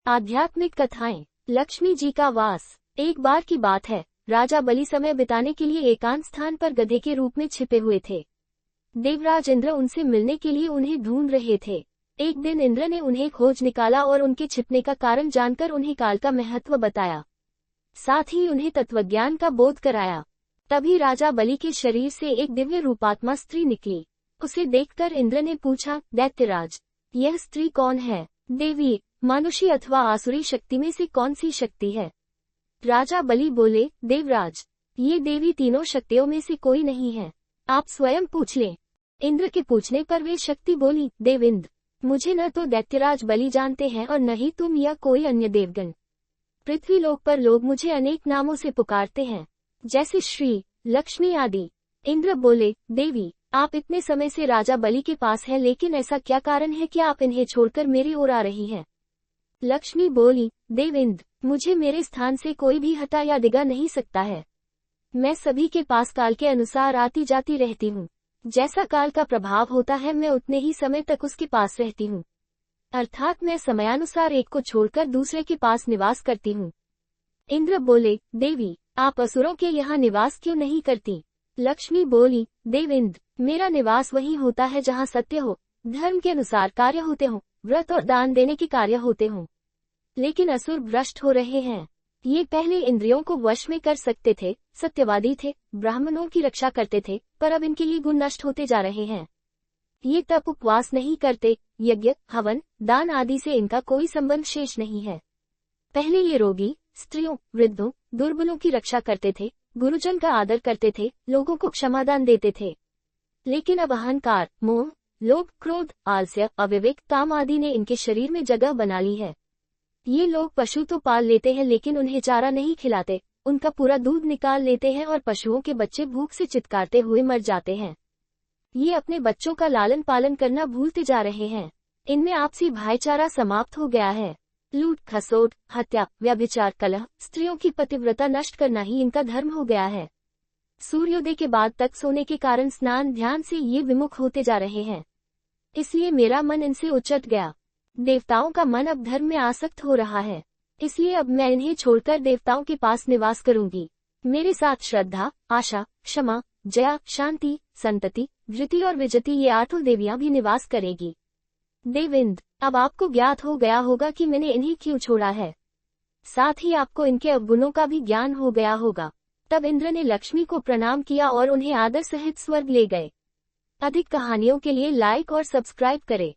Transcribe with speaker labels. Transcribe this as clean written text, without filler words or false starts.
Speaker 1: आध्यात्मिक कथाएं। लक्ष्मी जी का वास। एक बार की बात है, राजा बलि समय बिताने के लिए एकांत स्थान पर गधे के रूप में छिपे हुए थे। देवराज इंद्र उनसे मिलने के लिए उन्हें ढूंढ रहे थे। एक दिन इंद्र ने उन्हें खोज निकाला और उनके छिपने का कारण जानकर उन्हें काल का महत्व बताया, साथ ही उन्हें तत्वज्ञान का बोध कराया। तभी राजा बलि के शरीर से एक दिव्य रूपात्मा स्त्री निकली। उसे देखकर इंद्र ने पूछा, दैत्यराज, यह स्त्री कौन है? देवी, मानुषी अथवा आसुरी शक्ति में से कौन सी शक्ति है? राजा बलि बोले, देवराज, ये देवी तीनों शक्तियों में से कोई नहीं है, आप स्वयं पूछ लें। इंद्र के पूछने पर वे शक्ति बोली, देविंद्र, मुझे न तो दैत्यराज बलि जानते हैं और न ही तुम या कोई अन्य देवगण। पृथ्वीलोक पर लोग मुझे अनेक नामों से पुकारते हैं, जैसे श्री, लक्ष्मी आदि। इंद्र बोले, देवी, आप इतने समय से राजा बलि के पास हैं, लेकिन ऐसा क्या कारण है कि आप इन्हें छोड़कर मेरी ओर आ रही हैं? लक्ष्मी बोली, देवेंद्र, मुझे मेरे स्थान से कोई भी हटा या डिगा नहीं सकता है। मैं सभी के पास काल के अनुसार आती जाती रहती हूँ। जैसा काल का प्रभाव होता है, मैं उतने ही समय तक उसके पास रहती हूँ। अर्थात मैं समयानुसार एक को छोड़कर दूसरे के पास निवास करती हूँ। इंद्र बोले, देवी, आप असुरों के यहाँ निवास क्यों नहीं करती? लक्ष्मी बोली, देवेंद्र, मेरा निवास वहीं होता है जहाँ सत्य हो, धर्म के अनुसार कार्य होते हों, व्रत और दान देने के कार्य होते हों। लेकिन असुर भ्रष्ट हो रहे हैं। ये पहले इंद्रियों को वश में कर सकते थे, सत्यवादी थे, ब्राह्मणों की रक्षा करते थे, पर अब इनके ये गुण नष्ट होते जा रहे हैं। ये तप उपवास नहीं करते, यज्ञ, हवन, दान आदि से इनका कोई संबंध शेष नहीं है। पहले ये रोगी, स्त्रियों, वृद्धों, दुर्बलों की रक्षा करते थे, गुरुजन का आदर करते थे, लोगों को क्षमादान देते थे। लेकिन अब अहंकार, मोह, लोभ, क्रोध, आलस्य, अविवेक, काम आदि ने इनके शरीर में जगह बना ली है। ये लोग पशु तो पाल लेते हैं, लेकिन उन्हें चारा नहीं खिलाते, उनका पूरा दूध निकाल लेते हैं और पशुओं के बच्चे भूख से चित्कारते हुए मर जाते हैं। ये अपने बच्चों का लालन पालन करना भूलते जा रहे हैं। इनमें आपसी भाईचारा समाप्त हो गया है। लूट, खसोट, हत्या, व्यभिचार, कलह, स्त्रियों की पतिव्रता नष्ट करना ही इनका धर्म हो गया है। सूर्योदय के बाद तक सोने के कारण स्नान ध्यान से ये विमुख होते जा रहे हैं। इसलिए मेरा मन इनसे उचट गया। देवताओं का मन अब धर्म में आसक्त हो रहा है, इसलिए अब मैं इन्हें छोड़कर देवताओं के पास निवास करूंगी। मेरे साथ श्रद्धा, आशा, क्षमा, जया, शांति, संतति, धृति और विजति, ये 8 देवियां भी निवास करेगी। देवेंद्र, अब आपको ज्ञात हो गया होगा कि मैंने इन्हें क्यों छोड़ा है। साथ ही आपको इनके अवगुणों का भी ज्ञान हो गया होगा। तब इंद्र ने लक्ष्मी को प्रणाम किया और उन्हें आदर सहित स्वर्ग ले गए। अधिक कहानियों के लिए लाइक और सब्सक्राइब करें।